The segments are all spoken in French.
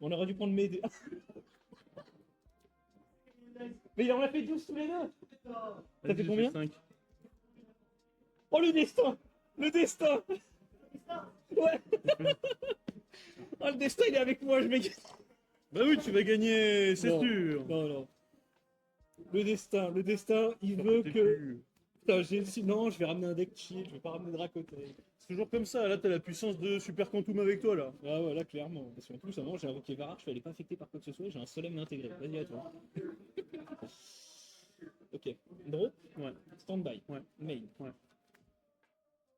On aurait dû prendre mes deux. Mais on a fait 12 tous les deux. Ça fait combien? 5. Oh le destin! Le destin! Ouais! Oh le destin il est avec moi, je vais gagner! Bah oui, tu vas gagner, c'est Non, sûr. Non, non. Le destin, il veut T'es que. plus- Putain, sinon je vais ramener un deck chill, je vais pas ramener Dracothèque. C'est toujours comme ça, là t'as la puissance de Super Quantum avec toi là. Ah ouais, là clairement. Parce qu'en plus, avant j'ai invoqué Varar, je suis pas affecté par quoi que ce soit, j'ai un solemne intégré. Vas-y à toi. Ok. Draw, Ouais, stand-by, ouais, main. ouais.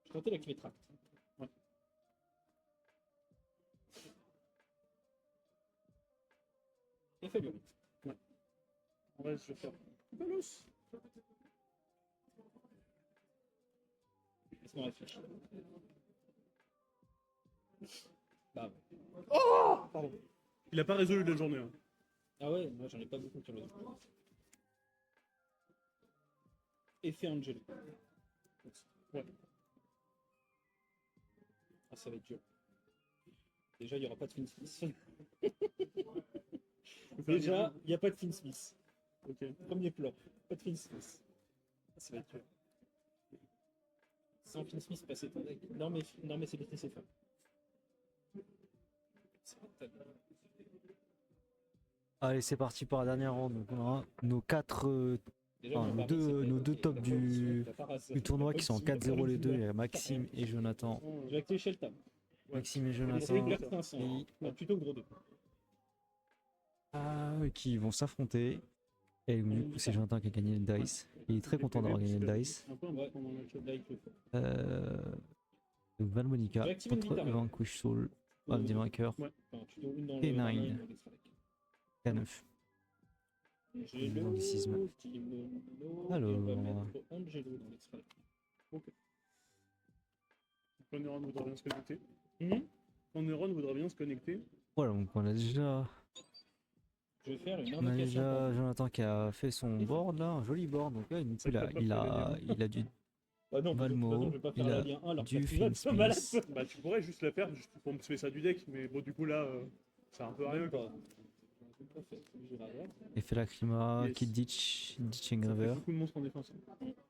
Je tentais d'activer Tract. Ouais. Et Falurin. En vrai, je vais faire. Valos. Laisse-moi réfléchir. Bah ouais. Oh pardon. Il a pas résolu la journée. Hein. Ah ouais, moi j'en ai pas beaucoup sur le dos. Effet Angelo. Ouais. Ah ça va être dur. Déjà il n'y aura pas de Finsmith. Déjà, il n'y a pas de Finsmith. Ok. Premier plan, pas de Finsmith. Ah, ça va être dur. Sans Finsmith, passer ton deck. Non mais c'est BTC femme. Allez, c'est parti pour la dernière ronde. Donc, on aura nos Déjà, enfin, mon nos pari, c'était, deux ok, tops t'as pas option, t'as pas race, du tournoi t'as qui sont en pas option, 4-0 les t'as pas deux. Il y a option. Maxime et Jonathan. Je vais activer Sheltam. Maxime et Je Jonathan vais perdre 500. et, Plutôt que Gros 2. qui vont s'affronter. Et du coup, c'est Jonathan qui a gagné le dice. Il est très content d'avoir gagné le dice. Un peu Ouais. pendant le match. Là, il te le faut. Donc Valmonica J'ai activé une contre guitare, là. Vanquish Soul. Ave des vainqueurs. Ouais. Enfin, tuto une dans T9. le dans l'extra deck. K9. J'ai Dans le six le mains. Kimono, Alors. et on va mettre Angelo dans l'extra deck. Conneron voudra bien se connecter. Mhm. Conneron voudra bien se connecter. Voilà, donc on a déjà Je vais faire une On a invocation. déjà Jonathan qui a fait son board là, un joli board. Donc là, du coup, il a du Ah non, Valmo, de toute façon, je vais pas faire il la a lien 1 alors que du la pilote soit malade. Finsmith. Bah tu pourrais juste la faire juste pour me tuer ça du deck, mais bon du coup là, ça a un peu rien quoi. Pas fait. J'irai voir. Effet Lacrima, Yes. Kid Ditch, Ditch Ça fait Engraver. beaucoup de monstres en défense.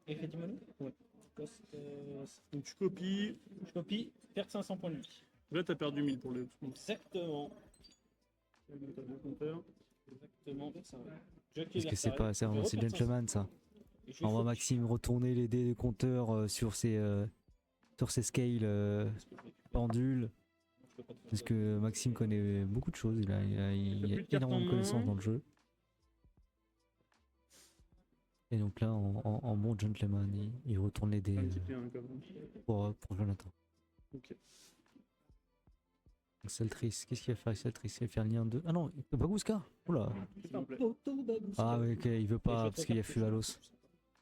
Effet Kimono. Ouais. Coste, Donc tu copies. je copie, perdre 500 points de vie. Là t'as perdu 1000 pour le. Exactement. T'as deux compteurs. Exactement. Ça va. Parce que c'est pas, c'est vraiment c'est gentleman ça. On voit Maxime retourner les dés compteurs sur ses scales pendules. Parce que Maxime connaît beaucoup de choses, il a plus de cartes énormément en de connaissances main. dans le jeu. Et donc là, en bon gentleman, il retourne les dés Un petit bien quand même. pour Jonathan. Ok. Donc Seltris, qu'est-ce qu'il va faire avec Seltris? Il va faire le lien 2. Ah non, Bagouska. Oula. C'est simple. Ah ouais, ok, il veut pas, parce qu'il y a Fuvalos.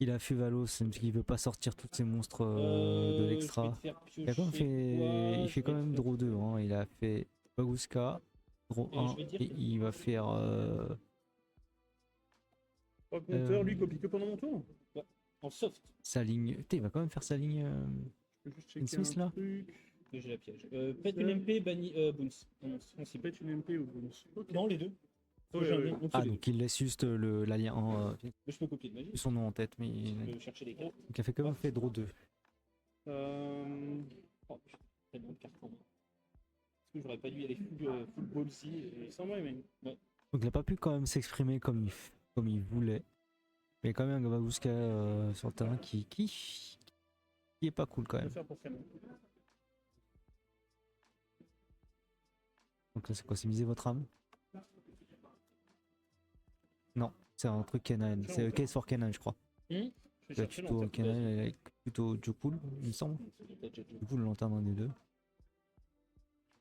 Il a Fuvalos, parce qu'il veut pas sortir tous ces monstres de l'extra. Il a quand même fait, il fait quand même draw 2, hein. Il a fait Bagouska, draw Et 1, je vais dire et que- il va faire... Pas compteur, lui copie que pendant mon tour. En soft. sa ligne... Putain, il va quand même faire sa ligne... Je peux juste checker Smith, un là truc. Mais j'ai la piège. Pète une MP, banni Boons. Non, On s'y pète une MP ou bonus. non, les deux. Ouais, J'ai un ouais. lien, on fait Ah, les donc il laisse juste la ligne 1, deux. Mais je peux copier de magie. plus son nom en tête, mais... Je peux chercher les cartes. Donc il a fait quand même fait draw 2. Oh putain, tellement de cartes en main. Est-ce que j'aurais pas dû y aller full ballsy et... Sans moi, mec. Ouais. Donc il a pas pu quand même s'exprimer comme il voulait. Mais quand même un Gabagouska sur le terrain qui est pas cool quand Je vais même. faire pour Canon. Donc là c'est quoi, c'est miser votre âme? Non, c'est un truc Kenan, c'est Case for Kenan je crois. Je vais Le chercher tuto l'antenne. Kenan avec plutôt Jokul, il me semble. Du coup le lanterne un des deux.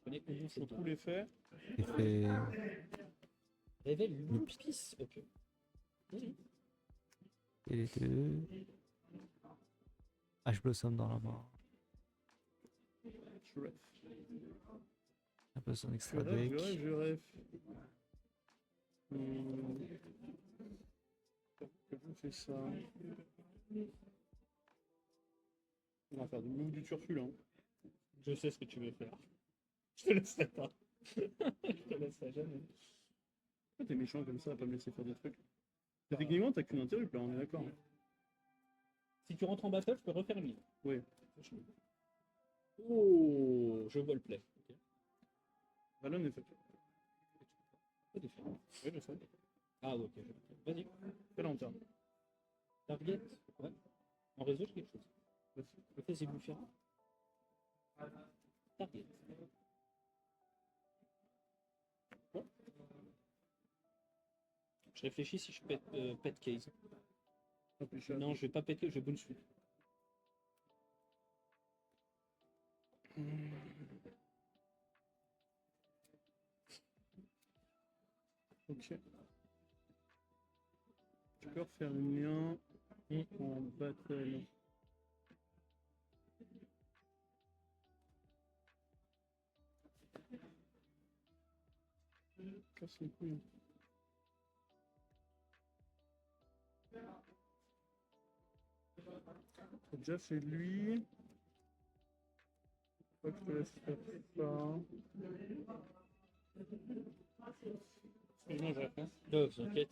Je trouve tous les faits. Il fait Révèle Lupis. Ok. Oui. et les deux. Ash Blossom dans la main. Je ref. Un peu son Je extra ref, deck. je ref. Comment on fait ça? On va faire du move du turfu là. Je sais ce que tu veux faire. Je te laisse faire. Je te laisse ça jamais. Pourquoi t'es méchant comme ça à pas me laisser faire des trucs? Techniquement, t'as qu'une interrupt là, on est d'accord. Si tu rentres en battle, je peux refaire une ligne. Oui. Oh, je vois le play. Ok. Valon est fait. Pas de faire. Oui, je sais. Ah, ok. Vas-y. Quelle lanterne? Target. Ouais. En réseau, j'ai quelque chose. Vas-y. Vas-y, vous faire. Target. Bon. Je réfléchis si je pète case. Non, je vais pas péter, je vais bonne suite. Ok. Tu peux refaire une lien en battle. Casse les couilles. T'as déjà fait lui. Faut que je te laisse faire ça. Excuse-moi, je réponds. T'inquiète.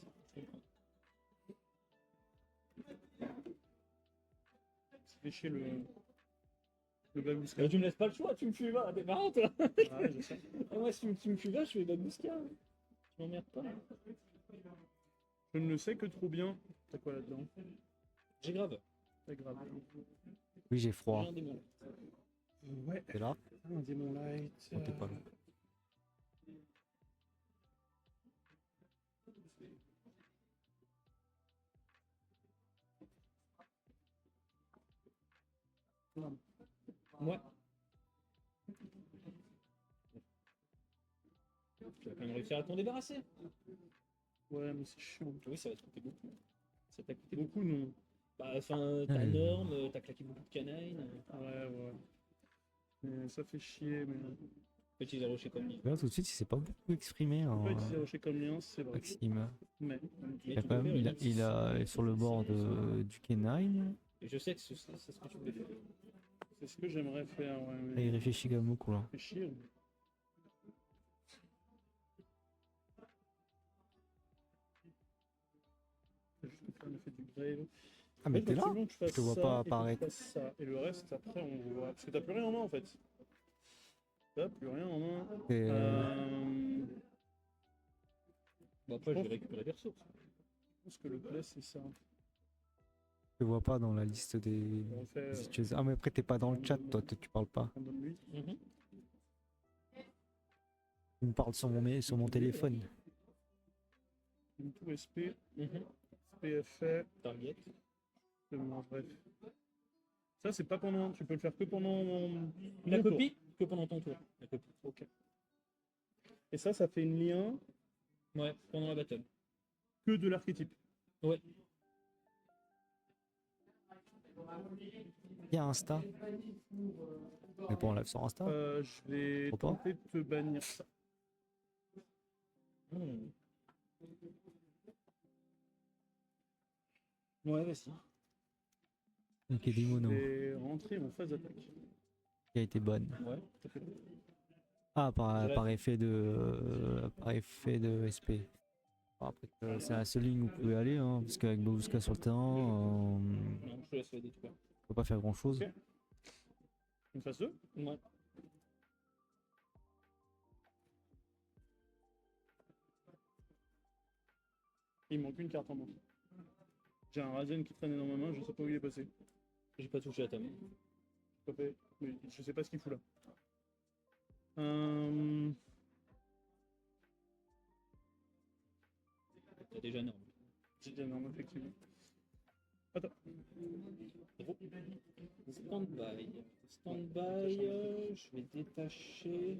Ça fait chier le babusca. Tu me laisses pas le choix, tu me fuis là, t'es marrant toi. Ouais, je sais. Ah, moi, si tu me fuis là, je fais babusca. Tu m'emmerdes pas. Je ne le sais que trop bien. T'as quoi là-dedans? J'ai grave. C'est grave. Oui, j'ai froid. J'ai un démon. Ouais. T'es là? Un démon light. Oh, t'es pas là. Ouais. Tu vas quand même réussir à t'en débarrasser. Ouais, mais c'est chiant. Oui, ça va te coûter beaucoup. Ça t'a coûté Beaucoup, non. Bah, enfin, t'as norme, t'as claqué beaucoup de canines. Ouais, ouais. Mais ça fait chier, mais. Petit zéro chez Comni. Là, tout de suite, il s'est pas beaucoup exprimé, On hein, peut utiliser rocher comme lien, c'est vrai. Maxime. Mais. Il a quand même, il a sur le bord du K9. Et je sais que c'est ce que tu voulais faire. C'est ce que j'aimerais faire, ouais. Et Mais. il réfléchit quand même beaucoup là. Ça fait chier. Faut juste faire l'effet du grave. Ah, mais t'es là? Absolument que je fasse Je te vois ça, pas et que apparaître. je fasse ça. Et le reste, après, on voit. Parce que t'as plus rien en main en fait. T'as plus rien en main. Et, Bon, après, je vais récupérer des ressources. Je pense que le play, c'est ça. je te vois pas dans la liste des. On fait. Si tu... Ah, mais après, t'es pas dans le chat, toi, tu parles pas. On donne lui. Tu me parles sur mon téléphone. Une tour SP. SPFA. Target. Bref. Ça, c'est pas pendant. Tu peux le faire que pendant. La ton tour. copie que pendant ton tour. La copie. Ok. Et ça fait une lien Ouais, pendant la battle. que de l'archétype. Ouais. Il y a Insta. Mais pas en live sur Insta. Je vais Faut pas. tenter de te bannir ça. Ouais, vas-y. Ok, Dimono. Je vais rentrer en phase d'attaque. Qui a été bonne. Ouais. Ah, par effet de SP. Bon, après, c'est la seule ligne où vous pouvez aller, hein, parce qu'avec Babushka sur le terrain, Non, je te laisse faire des trucs. on peut pas faire grand chose. Ok. Une phase 2. Ouais. Il me manque une carte en main. J'ai un Razen qui traînait dans ma main, je sais pas où il est passé. J'ai pas touché à ta main. Pas fait. Mais je sais pas ce qu'il fout là. T'as déjà norme. J'ai déjà énorme, effectivement. Attends. Stand-by. Stand-by, je vais détacher.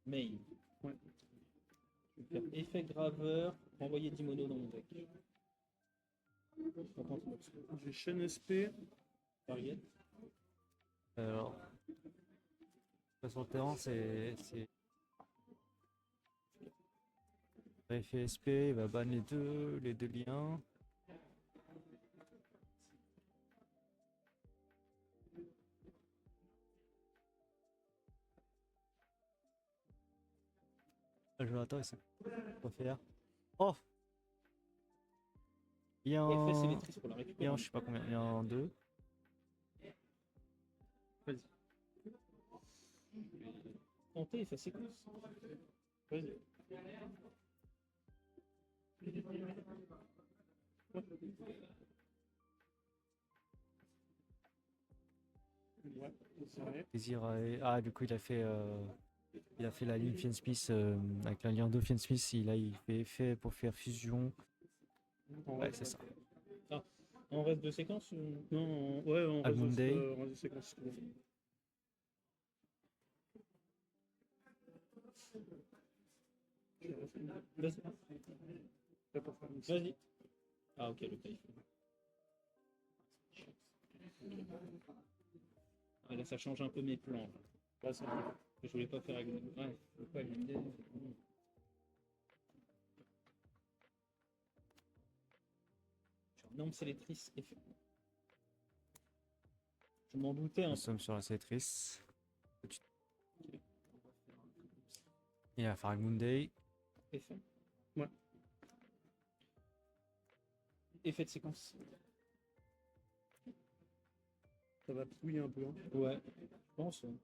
Mail. Ouais. Je vais faire effet graveur, renvoyer Dimono dans mon deck. J'ai chaîne SP. Target. Alors, sur le terrain, c'est. Effet SP, il va ban les deux liens. Jonathan, il sait quoi faire. Oh! Il y a Et fait, c'est les un. tristes pour la Il y a récupérer. un, je sais pas combien, il y a un 2. Vas-y. Tenter et faire séquence. Vas-y. Ouais, c'est vrai. Désir ah, du coup, il a fait la ligne Fiend-Smith avec la ligne 2 Fiend-Smith. Il fait effet pour faire fusion. Ouais, c'est ça. En reste de séquence ou... Non, ouais, on reste Almonday. de séquence. Vas-y. Vas-y. Ah ok, le taille. Ah, là, ça change un peu mes plans. Ouais, c'est vrai. Je voulais pas faire avec... Ouais, je voulais pas éviter. Non, c'est les tristes. Je m'en doutais un Nous peu. sommes sur la sélectrice. Il va faire un Monday. Effet. Ouais. Effet de séquence. Ça va pouiller un peu. Hein. Ouais, je pense. Ouais.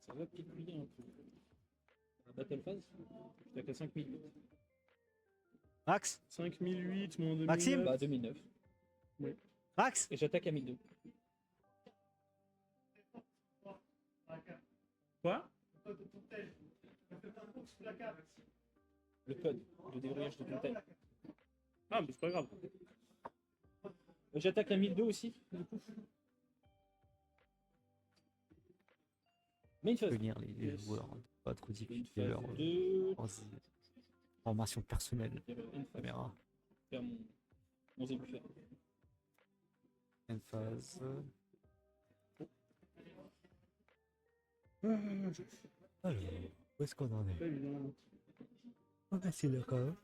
Ça va picouiller un peu. La battle phase, j'étais qu'à 5008. Max? 5008, moins 2009. Maxime Bah 2009. Max? Et j'attaque à 1002. Quoi? Le code de déverrouillage de ton tel. Ah, mais c'est pas grave. J'attaque à 1002 aussi, du coup. Mais une phase. Venir les Yes. joueurs. Pas trop Une difficulté phase leur 2. formation personnelle. Une phase. Caméra. Faire mon zébuffer. Une phase. Alors, où est-ce qu'on en est? Pas évident. Ah, c'est là quand même.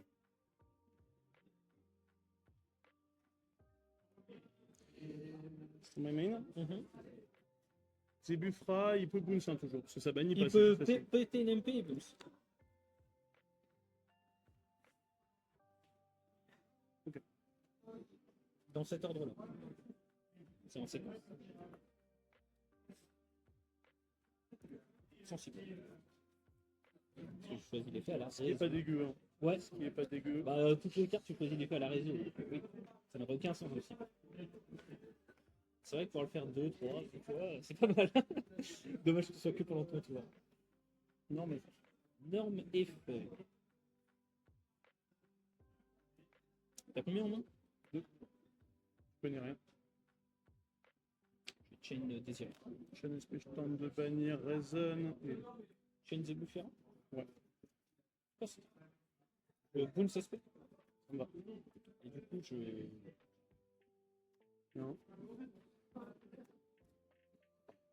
C'est my main. Zebufra, il peut bounce hein, toujours. Parce que ça bannit Il pas. peut c'est facile. péter une MP et boost. Ok. Dans cet ordre-là. C'est en séquence. Sensible. Parce que je choisis l'effet à la Ce qui est pas dégueu. Hein. Ouais. Ce qui est pas dégueu. Bah, toutes les cartes, tu choisis l'effet à la réseau. Oui. Ça n'aurait aucun sens aussi. C'est vrai que pour le faire 2, 3, tu vois, c'est pas mal. Dommage que ce soit que pendant ton tour. Non, mais. Norme effet. T'as combien en main? Je connais rien. Chain désiré. Chaîne SP, je tente de bannir Reason. Et... Chain Zebuffer. Ouais. Passe. Boom suspect. Ça me va. Et du coup, je. Non.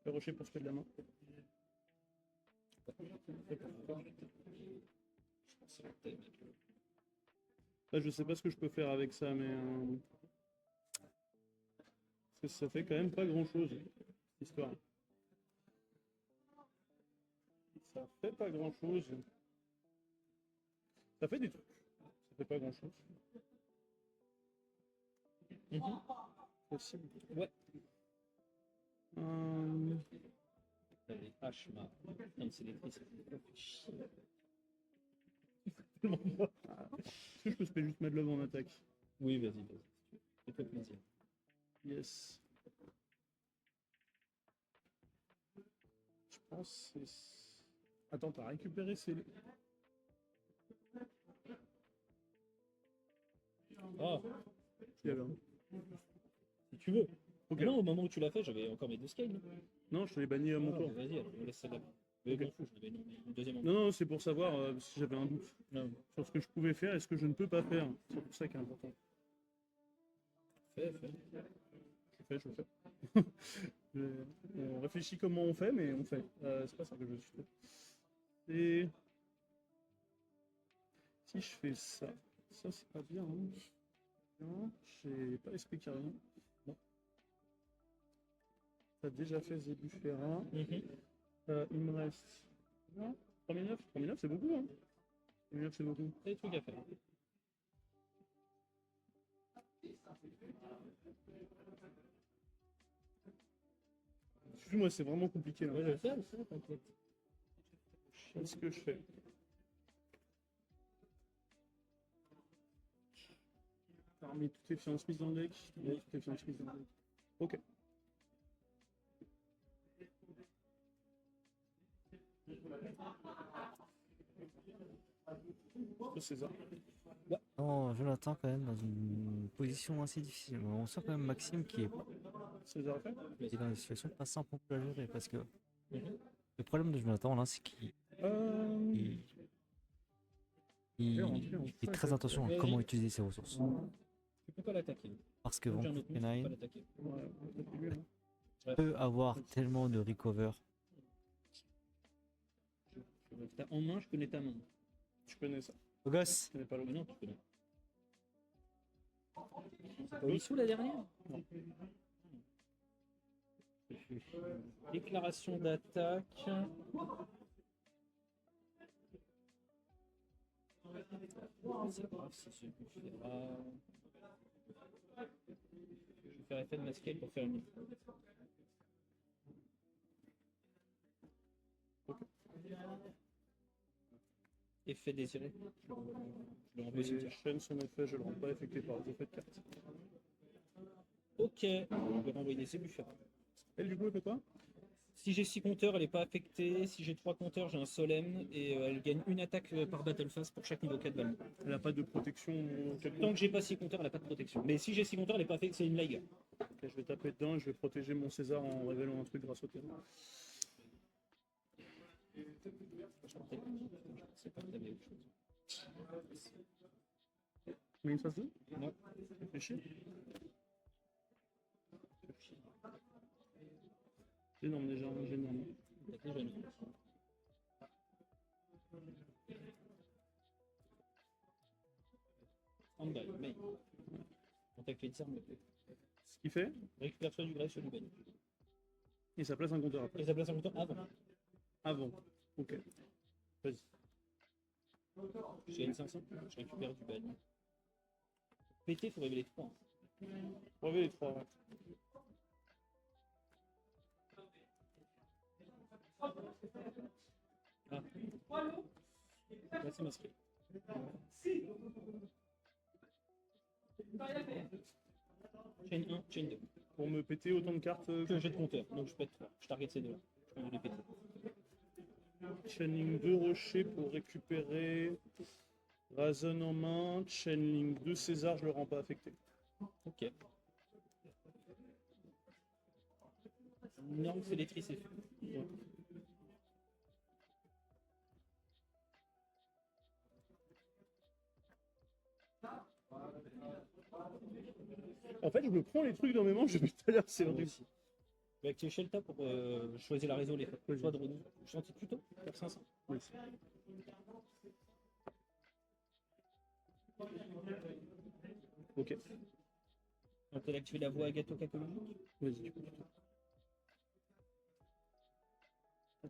Le rocher pour se de la main. Je pense à la tête. Là, je sais pas ce que je peux faire avec ça, mais. Parce que ça fait quand même pas grand chose, cette histoire. Ça fait pas grand chose. Ça fait des trucs. Ça fait pas grand chose. Possible. Ouais. Euh... T'avais H, ma. Non, c'est des tristes. Tellement mort. Est-ce que je peux spell juste Mad Love en attaque? Oui, vas-y, vas-y. Fais-toi plaisir. Yes. Je pense que c'est... Attends, t'as récupéré ces... Ah, Et alors? si tu veux. Ok. Non, au moment où tu l'as fait, j'avais encore mes 2 scales. Non, je te l'ai banni à mon tour. Vas-y, alors, on laisse ça là. Mais Ok. je m'en fous, je l'avais non, mais une deuxième en Non, non, c'est pour savoir si j'avais un doute Non, sur ce que je pouvais faire et ce que je ne peux pas faire. C'est pour ça qui est important. fais. Je fais. On réfléchit comment on fait, mais on fait. C'est pas ça que je suis. Et si je fais ça, ça c'est pas bien. Hein. Non, j'ai pas expliqué rien. Non. T'as déjà fait Zébufera. Il me reste. Non, 3009. 3009, c'est beaucoup, hein. 3009, c'est beaucoup. T'as des trucs à faire. Excuse-moi, c'est vraiment compliqué là. Ouais, je vais le faire, t'inquiète. Qu'est-ce que je fais? T'as remis toutes tes fiances mises dans le deck? Oui, toutes tes fiances mises dans le deck. Ok. César. Non, Jonathan quand même dans une position assez difficile. On sent quand même Maxime qui est César fait? dans une situation pas simple pour la gérer parce que le problème de Jonathan là, c'est qu'il il fait très attention à comment utiliser ses ressources. Tu peux pas l'attaquer. Parce que bon, J'ai un autre monstre, tu peux pas Kenai l'attaquer. Ouais, peut avoir tellement de recover. T'as en main, je connais ta main. tu connais ça. Au gosse, Tu connais pas Mais l'autre. non, tu connais. Pas Wissou la dernière? Non. Déclaration d'attaque. C'est grave si je peux faire. Je vais faire effet de masquer pour faire une. Effet désiré. Je le renvoie au Les cimetière. chaînes son effet, je le rends pas effecté par les effets de carte. Ok, je vais renvoyer des ébufeurs. Elle, du coup, elle fait quoi? Si j'ai 6 compteurs, elle n'est pas affectée. Si j'ai 3 compteurs, j'ai un solemn. Et elle gagne une attaque par battle phase pour chaque niveau 4 ballons. Elle a pas de protection Tant quelconque. que j'ai pas 6 compteurs, elle n'a pas de protection. Mais si j'ai 6 compteurs, elle n'est pas affectée, c'est une Liger. Ok, je vais taper dedans et je vais protéger mon César en révélant un truc grâce au terrain. Je pensais pas que t'avais autre chose. Mais une phase 2? Non. Réfléchis. Énorme déjà, énorme. T'as déjà une. Handball, mais. Contact les disarmes. Ce qui fait, Récupère soit du grève, soit du bagne. et ça place un compteur après. Et ça place un compteur avant. Avant. Ok. Vas-y. Je gagne 500, je récupère du bagne. Pété, il faut révéler 3. Revez les trois, ouais. Ah. Là, c'est masqué. Chain 1, chain 2. Pour me péter autant de cartes Que j'ai de compteur, donc je pète 3. Je target ces deux-là. Je peux les péter. Channeling 2 rochers pour récupérer Razen en main. Channeling 2 César, je le rends pas affecté. Ok. Énorme félétrice et feu. Ouais. En fait, je me prends les trucs dans mes manches depuis tout à l'heure, c'est Moi horrible. aussi. Je vais activer Shelta pour choisir la réseau les choix de Renault. Je suis anti plutôt, faire 500. Oui. Ok, On peut activer la voie Agato Kakologique. vas-y, du coup.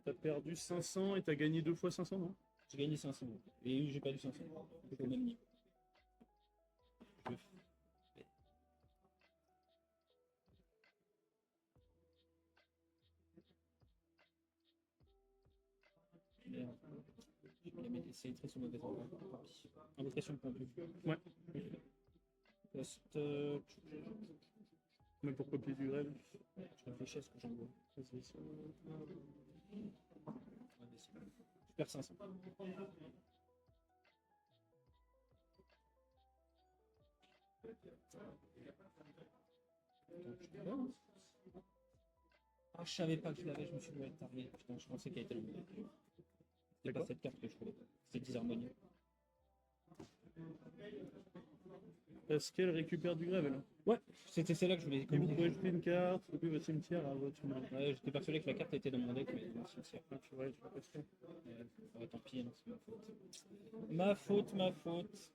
T'as perdu 500 et t'as gagné 2 fois 500, non? J'ai gagné 500. Et j'ai perdu 500. Je suis au même niveau. Je fais. Merde. Je vais mettre c'est très sur mauvaise endroit. Tant pis. Invocation pendule. Ouais. Poste. Mais pour copier du grève. Je réfléchis à ce que j'envoie. Vas-y. Je perds 500. Ah, je savais pas que je l'avais, je me suis dit, ouais, target. Putain, je pensais qu'elle était là. C'était pas cette carte que je trouvais. C'était disharmonie. Est-ce qu'elle récupère du grève, là? Ouais, c'était celle-là que je voulais Et vous pouvez combiner. jeter une carte depuis votre cimetière à votre main. Ouais, j'étais persuadé que la carte était dans mon deck, mais non, c'est Ah, tu vois, tu vas pas se faire. ouais, tant pis, hein, c'est ma faute. Ma faute, ma faute.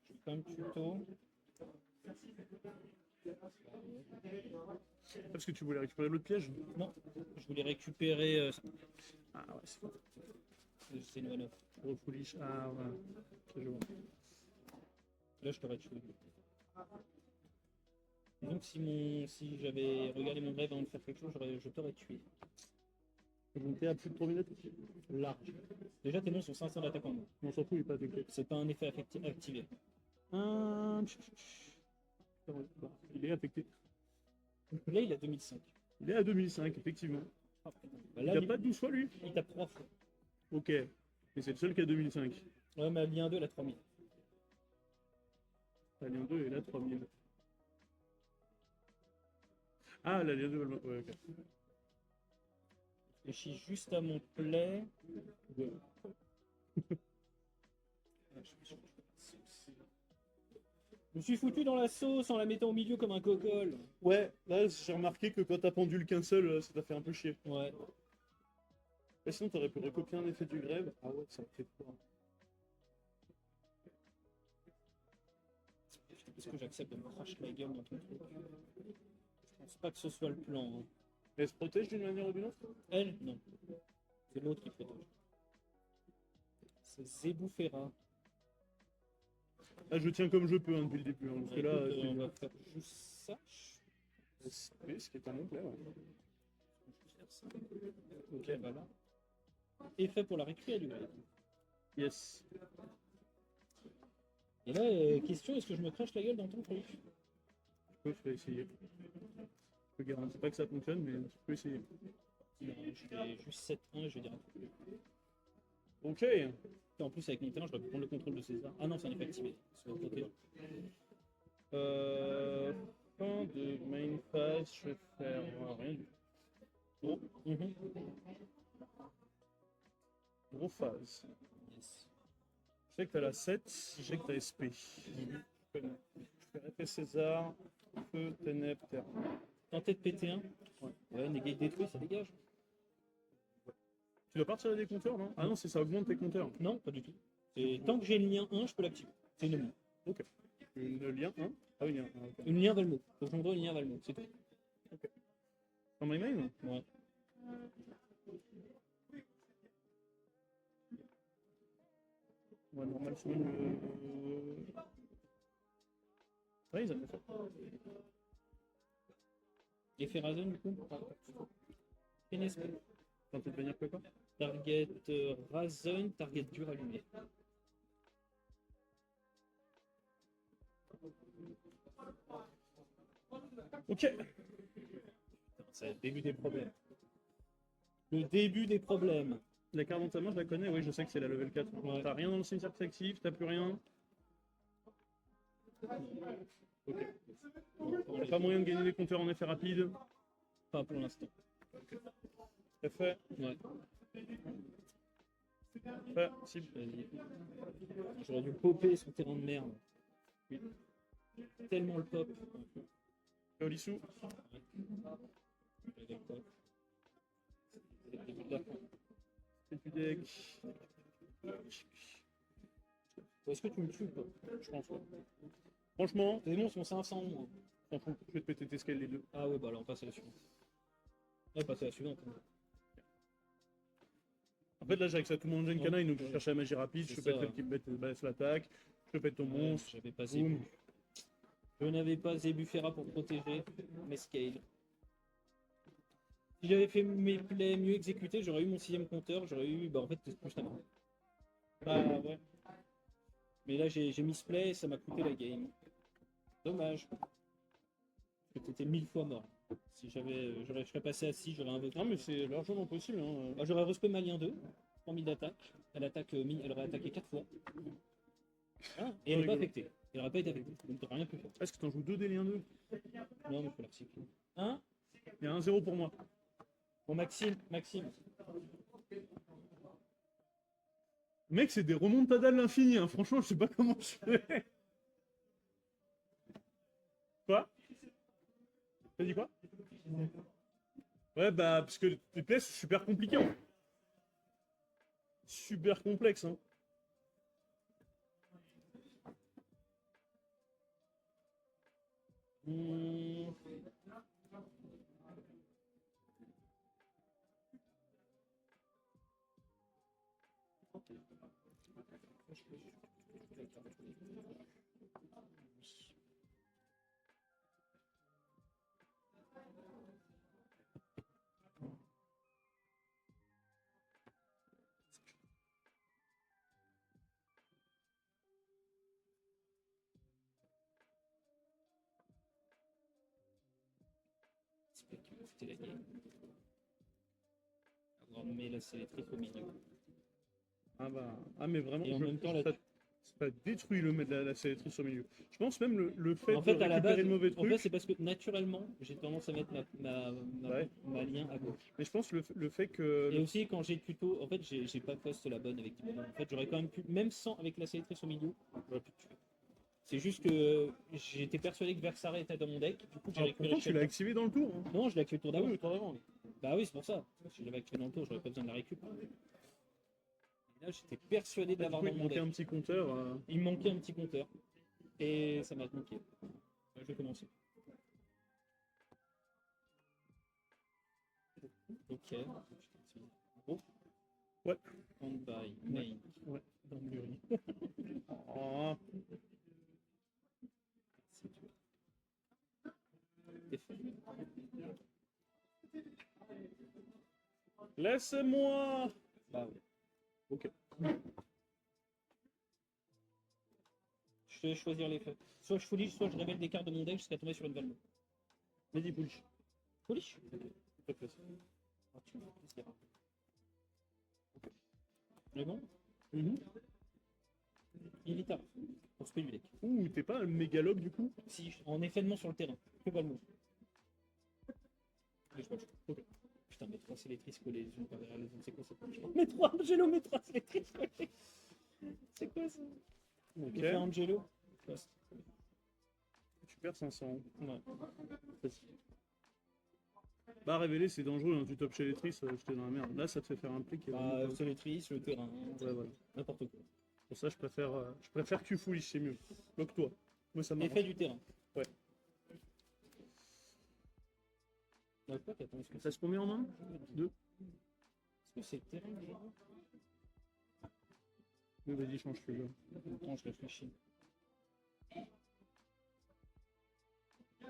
Je fais un tuto. Ah, parce que tu voulais récupérer l'autre piège. Non, je voulais récupérer. Ah ouais, c'est fort. C'est une one-off. Gros foolish. Ah ouais. Ok, je vois. Là, je t'aurais tué. Donc, si j'avais regardé mon rêve avant de faire quelque chose, je t'aurais tué. Donc t'es à plus de 3 minutes. Large. Déjà, tes monstres sont 500 d'attaque en moins. On s'en fout, il est pas affecté. C'est pas un effet activé. Il est affecté. Là, il a 2005. Il est à 2005, effectivement. Ah, putain. Bah, Il là, n'y a pas de 12 fois, lui. il tape 3 fois. Ok. Mais c'est le seul qui a 2005. Ouais, mais lien 2, elle a 3000. La Lien 2 est là, 3000. Ah, la Lien 2, elle... ouais, ok. Je suis juste à mon play. Ouais. Je me suis foutu dans la sauce en la mettant au milieu comme un cocol. Ouais, là, j'ai remarqué que quand t'as pendule qu'un seul, ça t'a fait un peu chier. Ouais. Et sinon, t'aurais pu recopier un effet du grève. Ah ouais, ça me fait peur. Est-ce que j'accepte de me cracher la gueule dans ton truc? Je pense pas que ce soit le plan. Hein. Elle se protège d'une manière ou d'une autre? Elle, non. C'est l'autre qui protège. C'est Zebufera. Ah, je tiens comme je peux hein, depuis le début. Hein, parce que là, Écoute, on va faire juste ça. SP, ce qui est un nom clair. Ouais. Ok, voilà. Et fait pour la récupérer du grade. Yes. Et là, question, est-ce que je me crache la gueule dans ton truc? Je peux essayer. Je te garantis pas que ça fonctionne, mais tu peux essayer. Non, je fais juste 7-1 et je vais dire un truc. Ok. Et en plus, avec Nintendo, je vais prendre le contrôle de César. Ah non, c'est un effet activé. Sur le côté. Fin de main phase, je vais faire rien du tout. Gros phase. Yes. Je sais que t'as la 7, je sais que t'as SP. Je fais effet César, feu, ténèbres, terre. Tenter de péter un. Ouais, négate détruit, ça dégage. Tu dois partir des compteurs, non? Ah non, c'est ça augmente tes compteurs. Non, pas du tout. Et tant que j'ai le lien 1, je peux l'activer. C'est une lien. Ok. Le lien 1? Ah oui, lien 1. Ok. Une lien Valmo. Donc en gros, une lien Valmo, c'est tout. Dans my main? Ouais. Ouais, normal, c'est même le. Ouais, ils avaient fait. Effet Razen, du coup. NSP. Tenter de venir quoi? Target Razen, target dur allumé. Ok. C'est le début des problèmes. Le début des problèmes. La carte dans ta main, je la connais, oui, je sais que c'est la level 4. Ouais. T'as rien dans le cimetière qui s'active, t'as plus rien. Ok. T'as pas moyen de gagner des compteurs en effet rapide. Pas pour l'instant. C'est fait. Ouais. Fait. Si. Vas-y. J'aurais dû popper son terrain de merde. Oui. Tellement le pop. Olissou. J'avais le pop. C'est le début de la fin. C'est du deck. Est-ce que tu me tues ou pas? Je pense pas. Franchement, Tes démons sont 500 moins. franchement, je vais te péter tes scales les deux. Ah ouais, bah alors on passe à la suivante. On va passer à la suivante. Hein. En fait, là, j'ai accès à tout mon gen canine, donc je Ouais. cherche la magie rapide, C'est je peux ça. pète qui me baisse l'attaque, je peux pète ton monstre. J'avais pas Boum. Zébu. Je n'avais pas Zébufera pour protéger mes scales. Si j'avais fait mes plays mieux exécutés, j'aurais eu mon 6ème compteur, j'aurais eu. Bah en fait, c'est plus la main. Bah ouais. Mais là, j'ai misplay et ça m'a coûté la game. Dommage. Parce que t'étais 1000 fois mort. Si je serais passé à 6, j'aurais invoqué. Non, mais c'est largement possible. Hein. Bah, j'aurais respect Malien 2, 3000 d'attaque. Elle aurait attaqué 4 fois. Ah, et elle n'est pas Rigolo. affectée. Elle n'aurait pas été affectée. Donc t'aurais rien pu faire. Est-ce que t'en joues 2 des liens 2? Non, mais il faut la recycler. Hein? Il y a un 0 pour moi. Bon, Maxime. Mec, c'est des remontadas de l'infini, hein. Franchement, je sais pas comment je fais. Quoi? T'as dit quoi? Ouais, bah, parce que les plays, c'est super compliqué. Hein. Super complexe, hein. C'est pas qui m'a foutu la game. Alors, mais là, c'est les trucs au milieu. Ah bah, ah mais vraiment, Et en même temps, là, ça détruit la sélectrice au milieu. Je pense même le fait en fait, de à la récupérer base, le mauvais en fait, truc, c'est parce que naturellement, j'ai tendance à mettre Ouais. ma lien à gauche. mais je pense le fait que... Et aussi, quand j'ai le tuto, en fait, j'ai pas poste la bonne avec Diplo. En fait, j'aurais quand même pu, même sans avec la sélectrice au milieu, j'aurais pu le tuer. C'est juste que j'étais persuadé que Versare était dans mon deck, du coup, j'ai Alors, récupéré pourtant, tu l'as Shelter. activé dans le tour. Hein. Non, je l'ai activé le tour Ah d'avant. oui, le tour d'avant. Bah oui, c'est pour ça. Si je l'avais activé dans le tour, j'aurais pas besoin de la récup. Et là, j'étais persuadé de Du l'avoir coup, dans il mon manquait deck. un petit compteur. Il me manquait un petit compteur. Et ça m'a manqué. Je vais commencer. Ok. Gros. Ouais. Hand by main. Ouais. Dans le riz. Oh. C'est dur. T'es fait. Laisse-moi. Bah ouais. Ok. Je vais choisir les feux. Soit je folie, soit je révèle des cartes de mon deck jusqu'à tomber sur une valve. Vas-y, push. Folie. S'il te plaît. Ah, tu me fais plaisir. Mais bon, Mhm. il est tard. Pour spell du deck. Ouh, t'es pas un mégalogue du coup? Si, en effètement sur le terrain. Que pas le mot. Mais je pense. Ok. Putain, mes 3 sélectrices collées les unes par derrière les autres, c'est quoi ça? Mes 3 Angelo, mes 3 sélectrices collées. C'est quoi ça? Ok. Il fait Angelo. Ouais. Tu perds 500. Ouais. Bah, révéler, c'est dangereux. Hein. Tu top chez les tristes, j'étais dans la merde. Là, ça te fait faire un pli qui est vraiment Bah, pas- sélectrice, le terrain, Ouais, voilà. n'importe quoi. Pour ça, je préfère que tu fouilles, c'est mieux. Bloque-toi. Moi, ça marche. Effet du terrain. Ouais. Ouais, quoi, attends, est-ce que Ça se combien en main? 2. est-ce que c'est le terrain déjà? Oui, vas-y, change tu veux. Attends, je réfléchis. Tu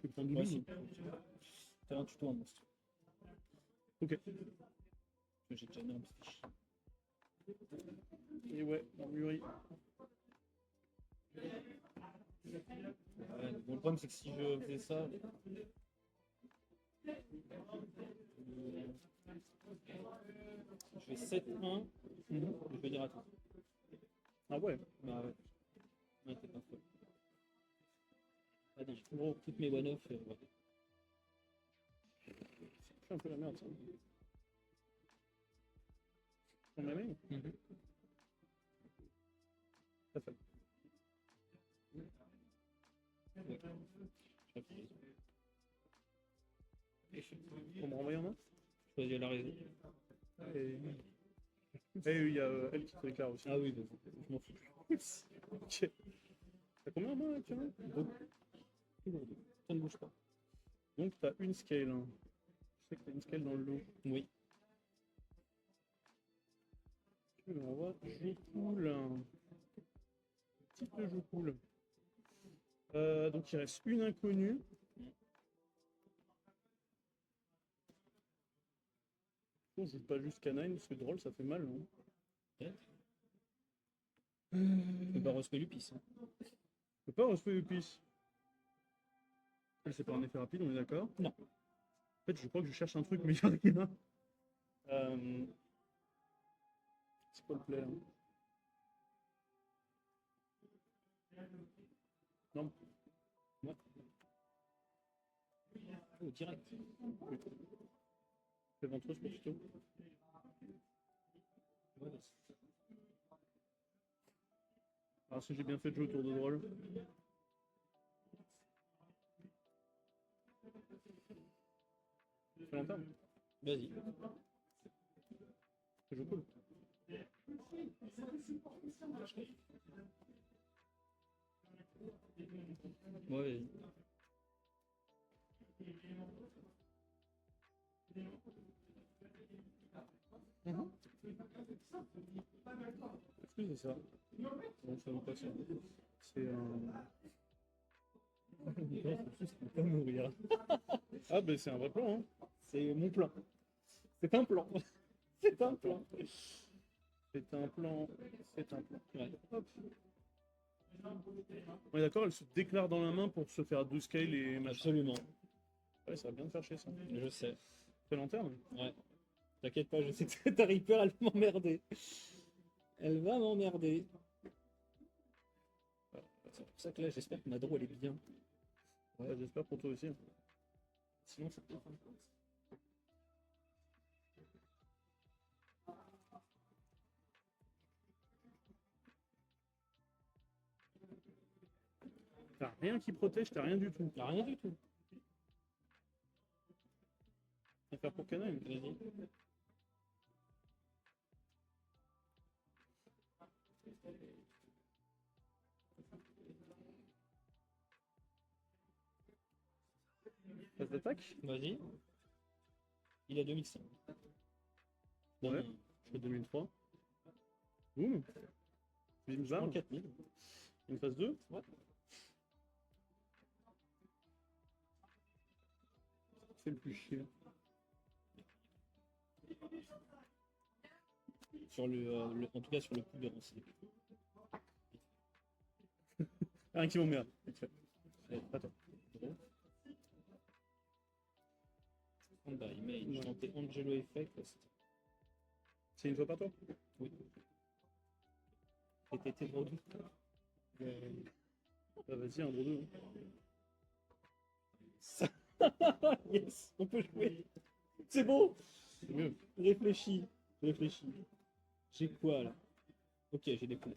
veux prendre du Ouais, livre si. Terrain tuto un monstre. Ok. J'ai déjà mis un petit fiche. Et ouais, on mûrit. Ouais, bon, le problème c'est que si je faisais ça. Je fais 7-1, je vais dire à tout. Ah ouais. Bah ouais. Ouais, t'es pas folle. Allez, gros, toutes mes one-off. Ouais. C'est un peu la merde ça. On la met? Ça fait. On me renvoie en main? Choisir la raison. Et il y a elle qui se déclare aussi. Ah oui, vas-y, je m'en fous. Ok. T'as combien en main actuellement? Ça ne bouge pas. Donc t'as une scale. Hein. Je sais que t'as une scale dans le lot. Oui. On va jeu cool. Type de jeu cool. Donc il reste une inconnue. On joue pas juste canine, parce que drôle ça fait mal. Non Peut-être. Je peux pas respect Lupis. Hein. Je peux pas respect de pisse. C'est pas un effet rapide, on est d'accord? Non. En fait, je crois que je cherche un truc, mais il n'y a rien. C'est quoi le play là? Non. Ouais. Oh, direct. C'est ventreuse pour tuto. Ouais, Alors si j'ai bien fait de jeu autour de drôle. C'est longtemps. vas-y. C'est jeu cool. Ouais, vas-y. Est-ce que c'est ça? Donc ça vaut pas ça. C'est un. On peut mourir. Ah, ben c'est un vrai plan, hein. C'est mon plan. C'est un plan. C'est un plan. C'est un plan. C'est un plan. Ouais. Hop. On est d'accord, elle se déclare dans la main pour se faire 2 scale et machin. Absolument. Ouais, ça va bien te faire chier ça. Je sais. Quelle lanterne? Ouais. T'inquiète pas, je sais que ta Reaper, elle va m'emmerder. Elle va m'emmerder. C'est pour ça que là, j'espère que ma draw, elle est bien. Ouais, j'espère pour toi aussi. Sinon, ça peut être un peu. T'as rien qui protège, t'as rien du tout. Y a rien du tout. À faire pour Cana. Vas-y. Phase d'attaque. Vas-y. Il a 2100. Bon, Ouais. Je fais 2003. Boum. Bim je prends bam. 4000. Une phase 2. Ouais. C'est le plus chiant. Sur en tout cas, sur le coup de rancé. Rien qui m'emmerde. Attends. By main, je tentais Angelo Effect. C'est une fois par toi? Oui. TTT Brodou. Bah, vas-y, un gros 2. Yes, on peut jouer. C'est bon. C'est mieux. Réfléchis. Réfléchis. J'ai quoi là? Ok, j'ai des points.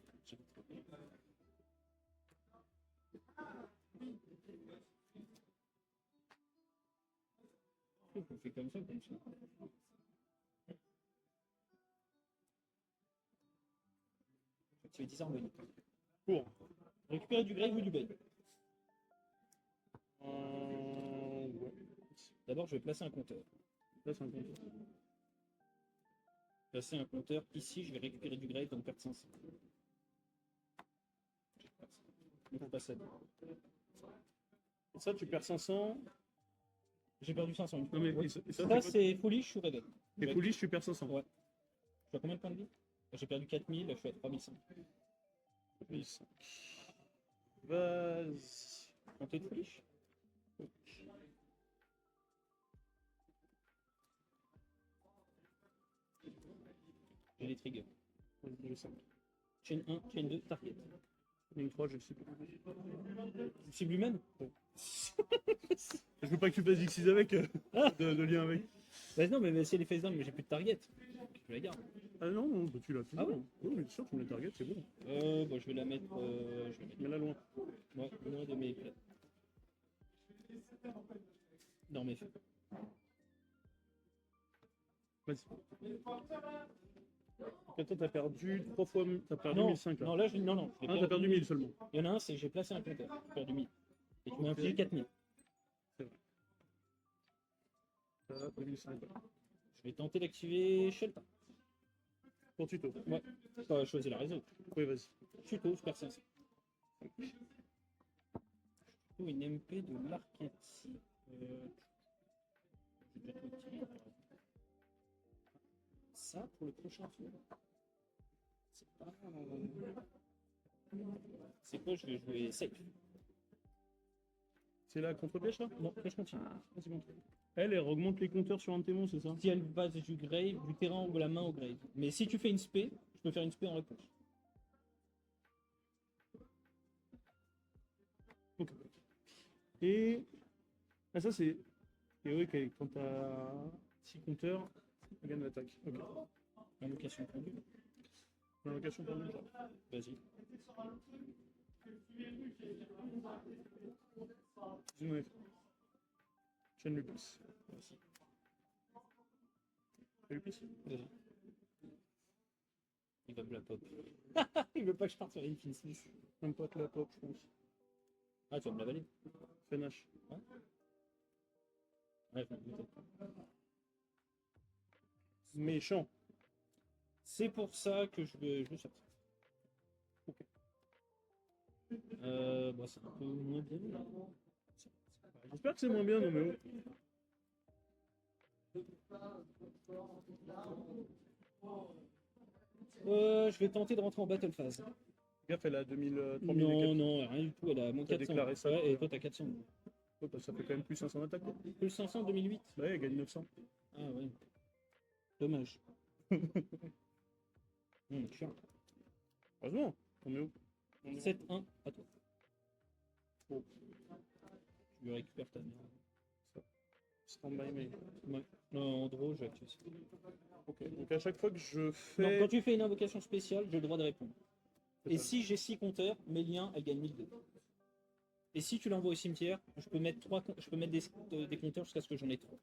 On fait comme ça, comme ça. Tu fais 10 harmonies. Pour. Récupérer du grave ou du bait. Ouais. D'abord, je vais placer un compteur. Là, c'est un compte. Placer un compteur. Ici, je vais récupérer du grave, donc perdre 500. Donc, on passe à 2. Ça, tu perds 500. J'ai perdu 500 une fois. Non, mais Ouais. et ça, Ça, c'est foolish ou Raven. Et foolish, tu perds 500. Ouais. Je suis à combien de points de vie? J'ai perdu 4000, là je suis à 3500. 1005. Vas-y. Comptez de foolish? J'ai les triggers. Vas-y, je sais. Chain 1, chain 2, target. Ligne 3, je sais pas. Tu cibles lui-même? Je veux pas que tu fasses X6 avec, de lien avec. Bah non, mais si elle est face down, mais j'ai plus de target. Je la garde. Ah non, non, bah, tu l'as fait. Ah ouais? Oui, bien sûr, tu me la target, c'est bon. Bah, je vais la mettre. Je vais Mais là, loin. mettre loin de mes plates. Non, mais fait. Vas-y. Et toi, t'as perdu 3 fois. T'as perdu Non, 1005 là. non, là, non. Ah, t'as perdu 1000 seulement. Il y en a un, c'est j'ai placé un compteur. J'ai perdu 1000. Et tu m'as infligé 4000. C'est vrai. T'as 2005. Je vais tenter d'activer Shelter. Pour tuto. Ouais. Pas choisir la réseau. Oui, vas-y. Tuto, je perds 500. Oh, une MP de l'archétype. Je vais peut-être le tirer. Ça pour le prochain tour. C'est pas. C'est quoi? Je vais jouer safe. C'est la contre-piège là? Non, là je continue. Vas-y, montre. Elle augmente les compteurs sur un de tes mons, c'est ça? Si elle passe du grave, du terrain ou la main au grave. Mais si tu fais une spé, je peux faire une spé en réponse. Ok. Et. Ah, ça c'est. Et oui, quand t'as 6 compteurs, tu gagnes l'attaque. Ok. Invocation pendule. L'invocation pour nous. Vas-y. Zoom. Chaîne Lupus. Vas-y. Lupus. Vas-y. Il va me la pop. Il veut pas que je parte sur Infinite Smith. Même pas que la pop, je pense. Ah, tu vas me la valider. Fenache. Ouais, je vais me goûter. Méchant. C'est pour ça que je veux sortir. Ok. Bon, c'est un peu moins bien. Là. J'espère que c'est moins bien, non mais Je vais tenter de rentrer en battle phase. gaffe, elle a 2000, 3000 et Non, quelques. non, rien du tout. Elle a moins T'as 400. déclaré ça, Ouais, et toi. toi, t'as 400. Ouais, bah, ça fait quand même plus 500 d'attaque. Quoi. Plus 500 2008. Ouais, elle gagne 900. Ah ouais. Dommage. Chiant. Heureusement, on est où? 7-1 à toi. Oh. Tu lui récupères ta merde. Stand by me. Ouais. Non, en draw, j'active ça. Ok, donc à chaque fois que je Non, fais. quand tu fais une invocation spéciale, j'ai le droit de répondre. C'est Et ça. si j'ai 6 compteurs, mes liens, elles gagnent 1002. Et si tu l'envoies au cimetière, je peux mettre des compteurs jusqu'à ce que j'en ai 3.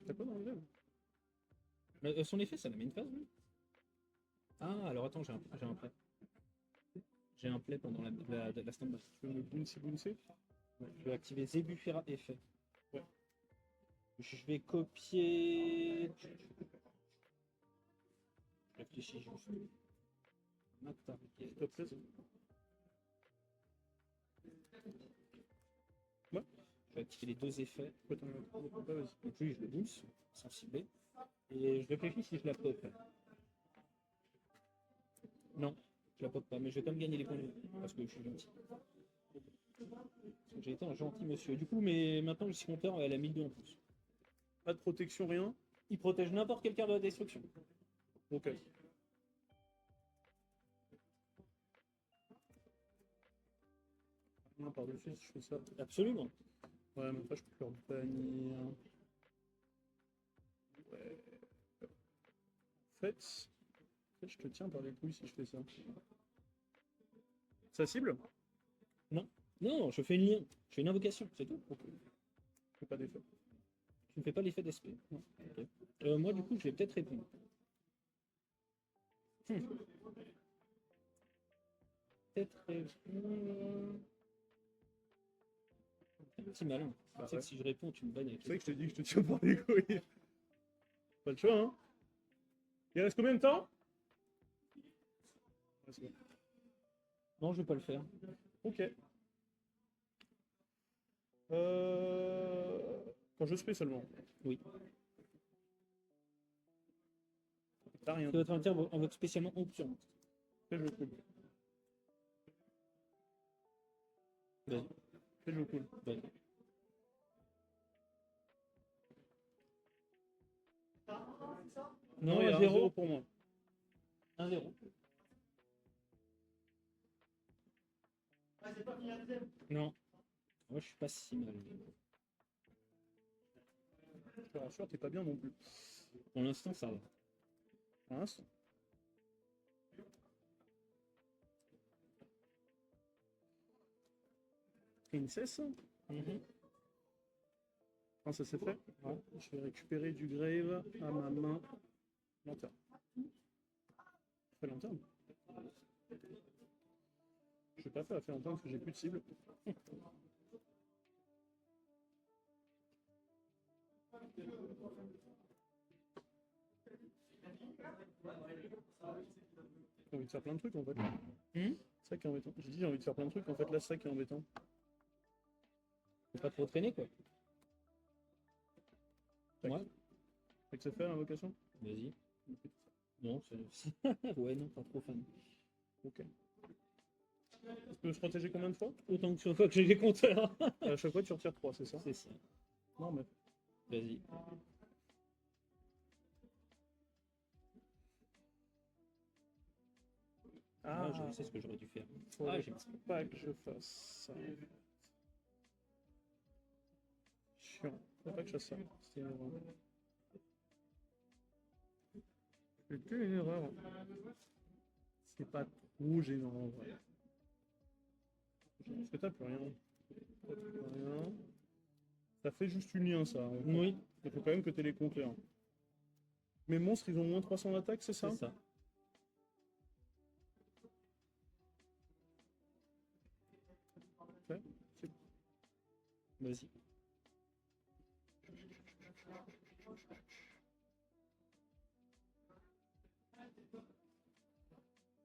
T'as quoi dans le dev? Son effet, ça la met une phase, lui. Ah, alors attends, j'ai un play. J'ai un play pendant la stand-by. Tu veux me bouncer? Ouais, je vais activer Zebufera effet. Ouais. Je vais copier. Je réfléchis juste. Top 13. Ouais. Je vais activer les 2 effets. Ouais, t'en as pas, vas-y. Donc lui, je le boost, sans cibler. Et je réfléchis si je la pop. Non, je la pop pas, mais je vais quand même gagner les points de vie, parce que je suis gentil. Parce que j'ai été un gentil monsieur. Du coup, mais maintenant, le 6 compteur, elle a 1002 en plus. Pas de protection, rien. Il protège n'importe quel carte de la destruction. Ok. Non, par-dessus, si je fais ça. Absolument. Ouais, mais après, je peux leur bannir. Ouais. En fait, je te tiens par les couilles si je fais ça. Ça cible? Non, je fais une lien. Je fais une invocation, c'est tout. Ok. Je fais pas d'effet. Tu ne fais pas l'effet d'esprit. Non. Ok. Moi, du coup, je vais peut-être répondre. Peut-être répondre. Un petit malin. Bah Tu sais ouais. que si je réponds, tu me bannes avec C'est vrai que je te dis que je te tiens par les couilles. Pas le choix, hein. Il reste combien de temps? Ouais, c'est bon. Non, je vais pas le faire. Ok. Quand je spé seulement. Oui. T'as rien. Ça va être un tir invoque spécialement option. Fais je cool. Vas-y. Fais je cool. Vas-y. Non, il y a un 0 0 pour moi. 1-0. Non. Moi, je suis pas si mal. Je te rassure, t'es pas bien non plus. Pour l'instant, ça va. Pour l'instant. Princess. Ah, ça c'est fait. Ouais. Je vais récupérer du grave à ma main. Lanterne. Je fais lanterne. Je vais pas faire la faire lanterne parce que j'ai plus de cible. J'ai envie de faire plein de trucs en fait. C'est ça qui est embêtant. J'ai dit j'ai envie de faire plein de trucs en fait là c'est ça qui est embêtant. Faut pas trop traîner, quoi. Tac. Ouais. Fait que c'est fait l'invocation. Vas-y. Non, c'est. Ouais, non, pas trop fan. Ok. Tu peux se protéger combien de fois? Autant que chaque fois que j'ai les compteurs. À chaque fois tu retires 3, c'est ça? C'est ça. Non mais. Vas-y. Ah, je sais ce que j'aurais dû faire. Faudrait j'ai pas que je fasse ça. Chiant. Faudrait pas que je fasse ça. C'était une erreur. C'était une erreur. C'est pas trop gênant en vrai. Parce que t'as plus rien. T'as plus rien. Ça fait juste une lien ça. Oui, Il faut quand même que t'aies les compteurs. Mes monstres ils ont moins 300 d'attaque, c'est ça? c'est ça. Vas-y.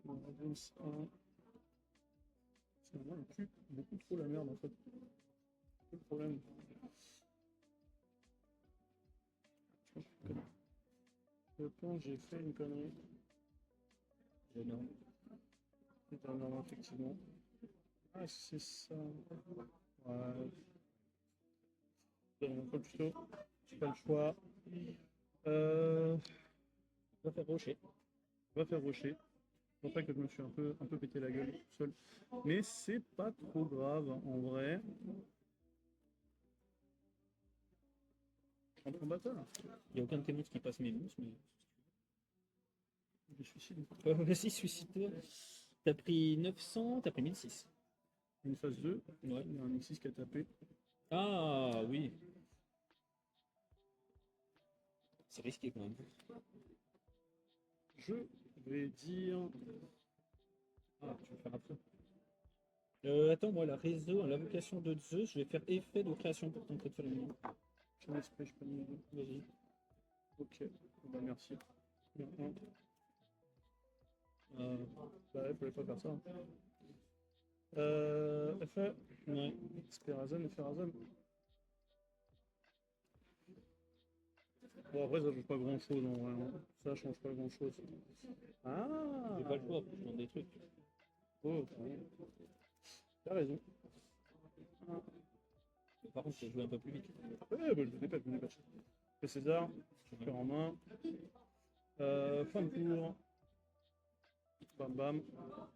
On avance un. Finalement, on pue beaucoup trop la merde en fait. C'est le problème. Je pense que j'ai fait une connerie. Non. C'est un norme, effectivement. Ah, c'est ça. Ouais. On peut plutôt. J'ai pas le choix. On va faire rocher. On va faire rocher. C'est pour ça que je me suis un peu pété la gueule tout seul. Mais c'est pas trop grave en vrai. Entre en battle. Il n'y a aucun de tes monstres qui passe mes monstres, mais. Je suicide. Vas-y, suicide-toi. T'as pris 900, t'as pris 1006. Une phase 2. Ouais. Il y a un X6 qui a tapé. Ah oui. C'est risqué quand même. Je vais dire. Ah, tu veux faire après? Attends, moi, la réseau, la vocation de Zeus, je vais faire effet de création pour tenter de faire une. Je l'esprit, je peux me dire. Vas-y. Ok, bah merci. Il y en a un. Bah ouais, fallait pas faire ça. Effet. Ouais. Sperazon, Efferazon. Bon, après, ça change pas grand chose en vrai. Hein. Ça change pas grand chose. Ah! J'ai pas le choix, faut que je demande des trucs. Oh, t'as raison. Par contre, je vais jouer un peu plus vite. Ouais, bah, je vous dépêche, je vous dépêche. Fais César, cœur en main. Fin de tour. Bam bam.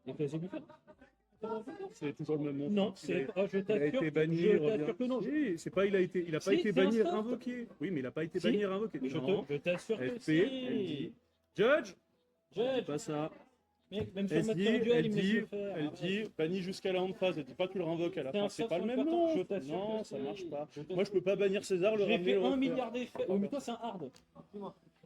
Et que j'ai dû faire. C'est toujours le même monstre. Non, Il a- c'est. Oh, je il a t'assure été que, banni, je il revient. t'assure que non. Si, c'est pas, il a pas Si, été c'est un banni, soft. invoqué. Oui, mais il a pas été Si. banni, invoqué. Mais Non. je t'assure que SP, elle si. dit. Judge, c'est Judge. pas ça. Mec, même sur Elle Master dit, Duel, elle il me laisse dit, le faire. elle dit, banni jusqu'à la hand phase. Elle dit pas que tu le réinvoques à la C'est fin. un C'est soft pas le sur même carton, nom. je t'assure Non, que ça si. marche pas. Je t'assure. Moi, je peux pas bannir César, le J'ai ramener, fait le 1 refaire. milliard d'effets. Oh, mais toi, c'est un hard.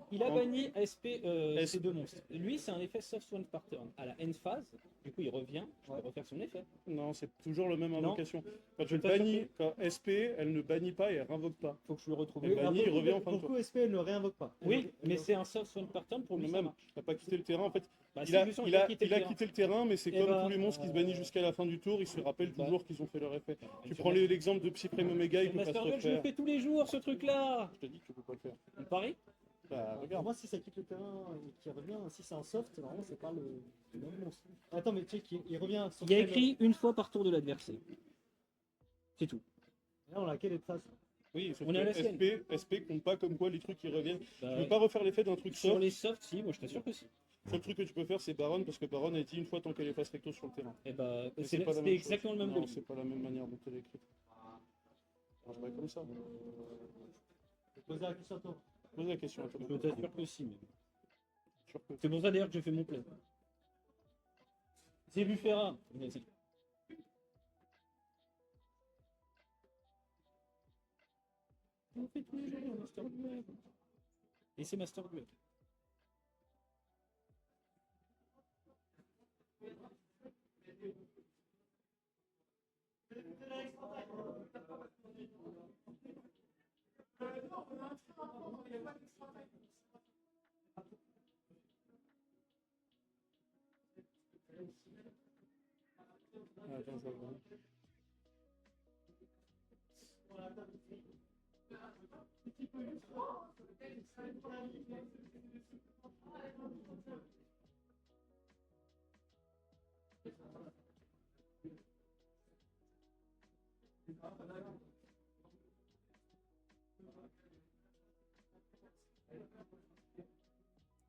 Il a En- banni SP ces deux monstres. Lui, c'est un effet soft one par turn. À la end phase, du coup, il revient. Je peux refaire son effet. Non, c'est toujours le même Non. invocation. Quand tu Je le t'assure bannis, quand SP, elle ne bannit pas et elle réinvoque pas. Faut que je le retrouve. Et banni, il revient en fin de Pour tour. coup, SP, elle ne réinvoque pas. Oui, mais c'est un soft one par turn pour Le lui. Ça même, marche. t'as pas quitté le terrain. En fait, Bah, il si, a, justement, il a, quitté il a le terrain. quitté le terrain, mais c'est Eh comme bah, tous les monstres qui se bannissent jusqu'à la fin du tour. Ils se rappellent Bah. toujours qu'ils ont fait leur effet. Tu sur prends Master- l'exemple de Psypreme Omega, il sur peut pas se Master Duel, je le refaire. fais tous les jours, ce truc-là. Je te dis que tu peux pas le faire. On parie. Bah, Pour regarde. moi, si ça quitte le terrain et qu'il revient, si c'est un soft, normalement, c'est pas le même monstre. Attends, mais check, il revient sur Il y a quel- écrit une fois par tour de l'adversaire. C'est tout. Là, on a quelle phase? Oui, sauf On est à que la sienne. SP compte pas comme quoi les trucs qui reviennent. Bah, Tu peux pas refaire l'effet d'un truc sur soft. les softs, si, moi je t'assure que si. Le seul truc que tu peux faire, c'est Baron, parce que Baron a été une fois tant qu'elle est face recto sur le terrain. Et bah, Mais c'est pas la c'était même exactement chose. le même Non, délire. c'est pas la même manière dont elle est écrite. Ça marche pas comme ça. Je vais poser la question à toi. Pose la question à toi. Je t'assure que si. Mais... Sûr que- C'est pour ça d'ailleurs que j'ai fait mon play. C'est Buffera. Vas-y. On fait tous les jours Master Duel. Et c'est Master Duel. Ah, attends, je vais regarder.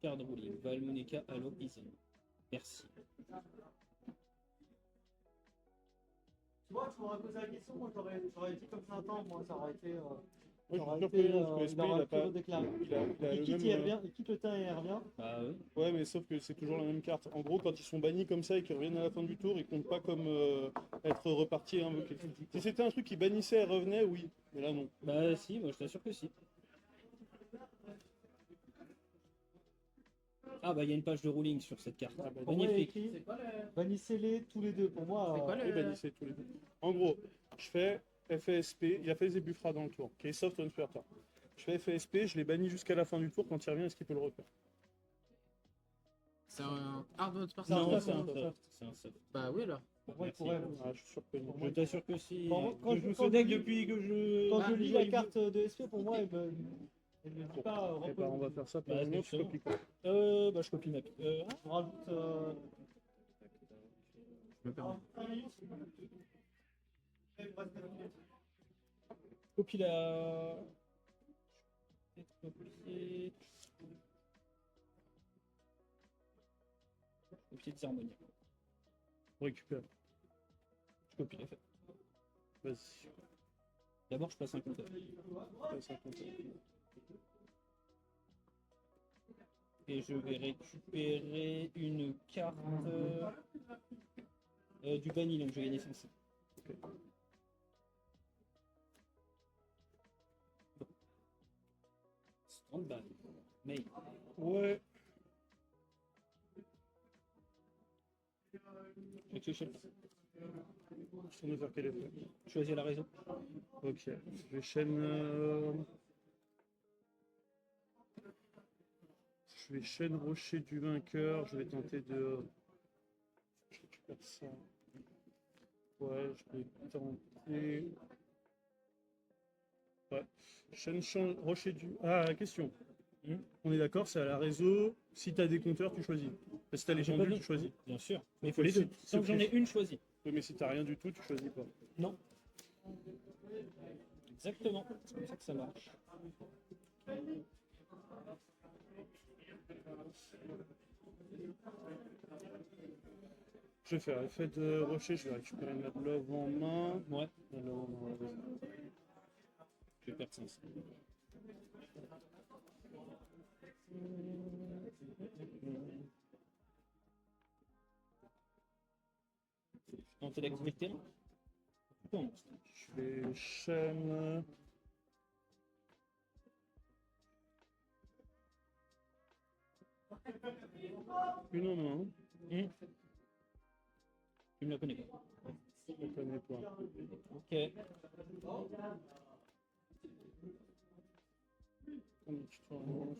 Card rolling. Val Monica, Allo, Isen. Merci. Tu vois, tu m'aurais posé la question, moi j'aurais dit comme ça, attends, moi ça aurait été. Moi, ça je aurait suis sûr été, que non, parce que SP, il aurait il a pas. redéclaré. Il a Il le quitte, même. il revient, il quitte le terrain et il revient. Bah oui. Ouais, mais sauf que c'est toujours la même carte. En gros, quand ils sont bannis comme ça et qu'ils reviennent à la fin du tour, ils comptent pas comme être repartis et invoqués. Si c'était un truc qui bannissait et revenait, oui. Mais là, non. Bah si, moi je t'assure que si. Ah bah il y a une page de ruling sur cette carte. Ah bah, Pour moi, il y a Magnifique. écrit bannissez-les tous les deux. Pour moi, Et bannissez tous les deux. En gros, je fais FSP, il a fait Zebufra dans le tour, qui est soft on turn. Je fais FSP, je l'ai banni jusqu'à la fin du tour, quand il revient, est-ce qu'il peut le refaire? C'est un hard mode par Non, ça, c'est un ça. soft. C'est un soft. Bah oui alors. Pour moi, il Merci. pourrait. Ah, je suis sûr que non. Je t'assure que si. Quand Je je- joue quand ce deck je- depuis que je. Quand Ah, je lis la carte de SP, pour moi, elle me dit pas. Eh ben, on va faire ça pour Bah, le moment, tu justement. copies quoi. Bah, je copie ma. Je rajoute. Je me permets. Copie la. Copier. Copier de cérémonie. On récupère. Je copie les faits. Vas-y. D'abord, je passe un compteur. Passe un compteur. Et je vais récupérer une carte du banni, donc je vais gagner 5. Stand-by. Mais. Ouais. Je vais Je tourne vers quel effet? choisir la raison. Ok. Je vais chaîne. Je vais chaîne rocher du vainqueur. Je vais tenter de. Je récupère ça. Ouais, je vais tenter. Ouais. Rocher du. Ah, la question. On est d'accord, c'est à la réseau. Si tu as des compteurs, tu choisis. Si tu as les J'ai pas pendules, de- tu choisis. Bien sûr. Mais il faut les deux. Tant que j'en ai une, choisie. Oui, mais si tu rien du tout, tu choisis pas. Non. Exactement. C'est comme ça que ça marche. Je vais faire effet de rocher, je vais récupérer ma glove en main. Ouais. Alors, Je vais perdre 5. Tenter l'activité. Bon. je vais chaîne. Une en main. Tu ne la connais pas. Je ne connais pas. Ok. Exactement.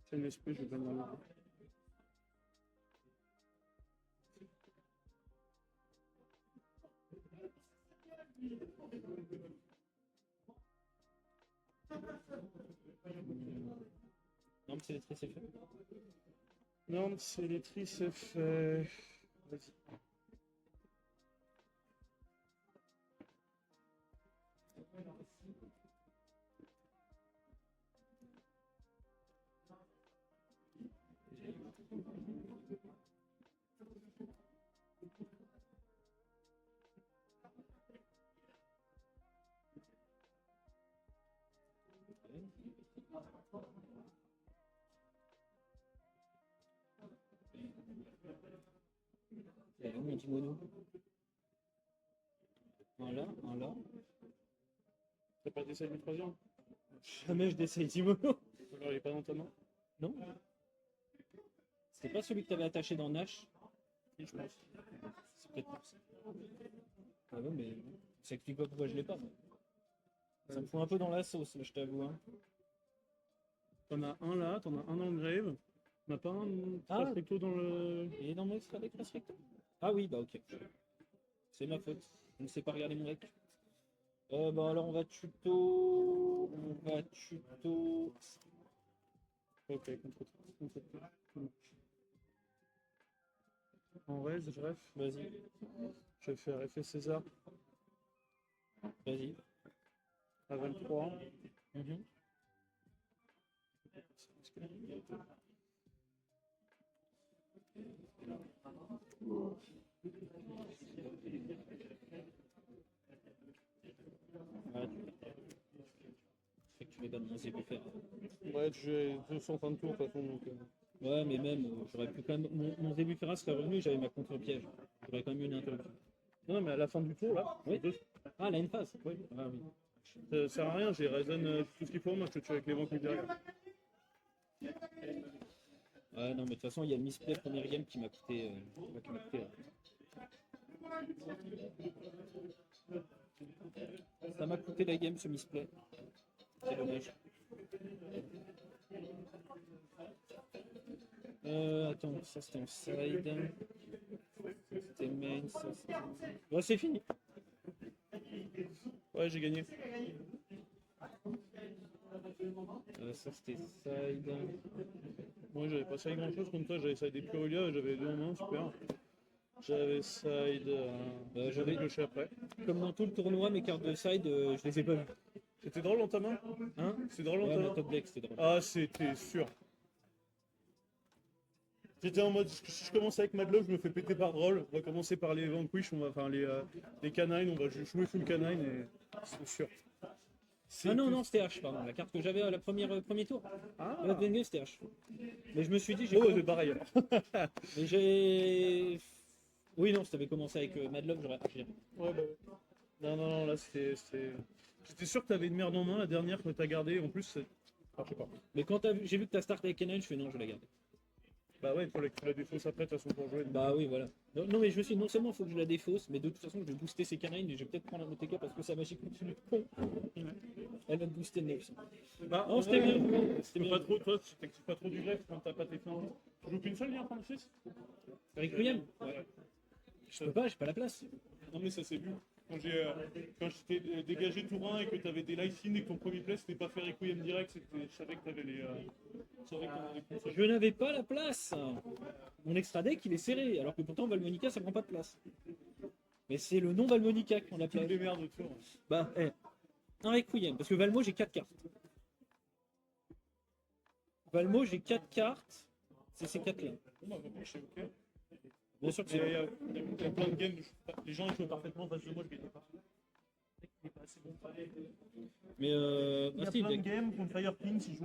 C'est une SP, je vais bannir le jeu. Non, mais c'est les traits, c'est fait. Non, c'est les tris, c'est fait. Vas-y. Il y a où mon petit mono? Un là, un là. T'as pas d'essai du troisième? Jamais je décide Timono. Alors il est pas dans ta main? Non. C'était pas celui que t'avais attaché dans Nash? Oui, je pense. C'est peut-être pour ça. Ah ouais, mais ça explique pas pourquoi je l'ai pas. Moi. Ça me fout un peu dans la sauce, là, je t'avoue. Hein. T'en as un là, t'en as un dans le grave. T'en as pas un Ah. très recto dans le. Et dans mon extra deck recto? Ah oui, bah ok. C'est ma faute. Je ne sais pas regarder mon deck. Bah alors on va tuto. On va tuto. Ok, contre. En raise, bref. Vas-y, Je vais faire effet César vas-y. à 23. Mhm. Ouais, fait que tu les donnes, c'est pour faire. Ouais, j'ai 200 fin de tour de toute façon. Donc, Ouais, mais même, j'aurais pu quand même. Mon début Ferra serait revenu, j'avais ma contre-piège. J'aurais quand même eu une interruption. Non, mais à la fin du tour là, Oui. deux- Ah, là, une phase. Oui. Ah oui. ça sert à rien, j'ai Raisen tout ce qu'il faut, moi je te tue avec les manques derrière. Ouais, non, mais de toute façon, il y a le misplay premier game qui m'a coûté. Qui m'a coûté Ça m'a coûté la game ce misplay. C'est dommage. Attends, ça c'était en side. C'était main, ça c'était... Bon, c'est fini. Ouais, j'ai gagné. Ça c'était side. Moi, j'avais pas side grand chose contre toi, j'avais side des Purulia, j'avais deux en main, super. J'avais side. J'avais cloché après. Comme dans tout le tournoi, mes cartes de side, je les ai pas vues. C'était drôle dans ta main? Hein? C'est drôle dans Ouais, ta mais main? top deck, c'était drôle. Ah, c'était sûr. J'étais en mode, si je commence avec Madlove, je me fais péter par drôle. On va commencer par les Vanquish, enfin les canines, on va jouer full canine et c'est sûr. Ah non, non, c'était H, pardon. La carte que j'avais à la premier tour. Ah, La Game, c'était H. Mais je me suis dit, j'ai. oh, c'est pareil alors. Mais j'ai. Oui, non, si t'avais commencé avec Madlove, j'aurais pas géré. Ouais, bah ouais. Non, là c'était. J'étais sûr que t'avais une merde en main, la dernière que t'as gardée, en plus, je sais pas. Mais quand j'ai vu que t'as start avec Kenan, je fais non, je vais la garder. Bah ouais, il faut que tu la défausses après, de toute façon, pour jouer. Bah oui, voilà. Non, mais je me suis dit, non seulement il faut que je la défausse, mais de toute façon, je vais booster ses canines et je vais peut-être prendre un OTK parce que sa magie continue de con. Elle va me booster le 900. Bah, Non, c'était bien. C'était Pas bien. trop, toi, tu t'excites pas trop du greffe quand t'as pas tes fins. Tu joues qu'une seule lien 36? Requiem Ouais. Je peux pas, j'ai pas la place. Non, mais ça s'est vu. Quand je t'ai dégagé tour 1 et que t'avais des light et que ton premier play c'était pas faire Requiem direct, je savais que t'avais les. Je savais que t'avais les consoles. Je n'avais pas la place. Mon extra deck, il est serré, alors que pourtant Valmonica, ça prend pas de place. Mais c'est le nom Valmonica qui prend la Tu place. les merdes de tour. Bah, un Requiem, parce que Valmo, j'ai 4 cartes. Valmo, j'ai 4 cartes. C'est ces 4-là. Bon, bah, c'est ok. Bien sûr que Il y, c'est. a, il y a plein de games, les gens ils jouent parfaitement en face de moi, je gagnais pas. Il est pas assez bon. Mais Il y a plein de games contre Fire King, s'il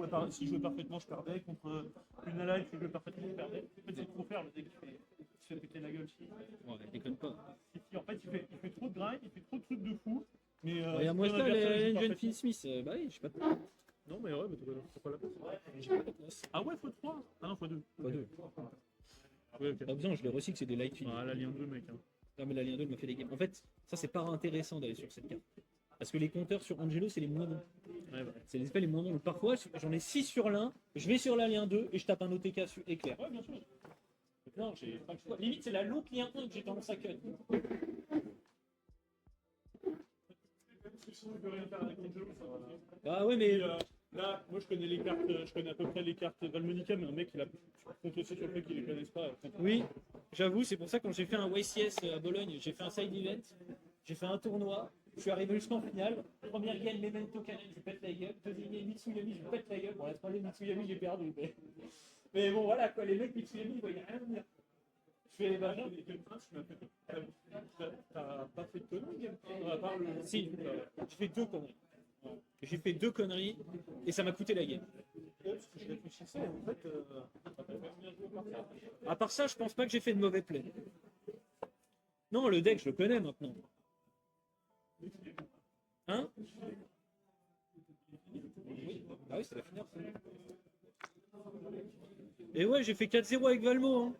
jouait parfaitement, je perdais. Contre une Alive, s'il jouait parfaitement, je perdais. En fait, c'est trop faire le deck qui se fait péter la gueule. Ouais, déconne pas. En fait, il fait trop de grind, il fait trop de trucs de fou. Mais. Regarde-moi si ça, un adversaire, il joue Jeune parfaitement- Finn Smith. Bah oui, j'ai pas de Non, mais ouais, mais t'as pas la place. j'ai pas de place. Ah ouais, x3? Ah non, x2. Pas deux. Ouais, ok. Pas besoin, je les recycle, c'est des light feed. Ah, la lien 2, mec. Hein. Non, mais la lien 2 m'a fait des games. En fait, ça, c'est pas intéressant d'aller sur cette carte. Parce que les compteurs sur Angelo, c'est les moins bons. Ouais, bah. C'est les espèces les moins bons. Donc, parfois, j'en ai 6 sur l'un, je vais sur la lien 2 et je tape un OTK sur éclair. Ouais, bien sûr. Donc, non, j'ai pas le choix. Limite, c'est la l'autre lien 1 que j'ai tendance à cut. Si on peut rien faire avec Angelo, ça va. Bah ouais, mais. Là, moi je connais les cartes, je connais à peu près les cartes Valmonica, mais un mec il a compte aussi sur le fait qu'il les connaisse pas. Oui, j'avoue, c'est pour ça que quand j'ai fait un YCS à Bologne, j'ai fait un side event, j'ai fait un tournoi, je suis arrivé jusqu'en finale. Première game, Memento Canon, je pète la gueule. Deuxième game, Mitsuyami, je pète la gueule. Bon, la troisième, Mitsuyami, j'ai perdu. Mais bon, voilà quoi, les mecs Mitsuyami, ils voyaient rien venir. Je fais, bah non, T'as pas fait de conneries, à part le. si, j'ai fait 2 conneries. J'ai fait 2 conneries et ça m'a coûté la game. Parce que je réfléchissais, en fait. À part ça, je pense pas que j'ai fait de mauvais play. Non, le deck, je le connais maintenant. Hein? Oui, ah oui, ça va finir. Et ouais, j'ai fait 4-0 avec Valmo. Hein.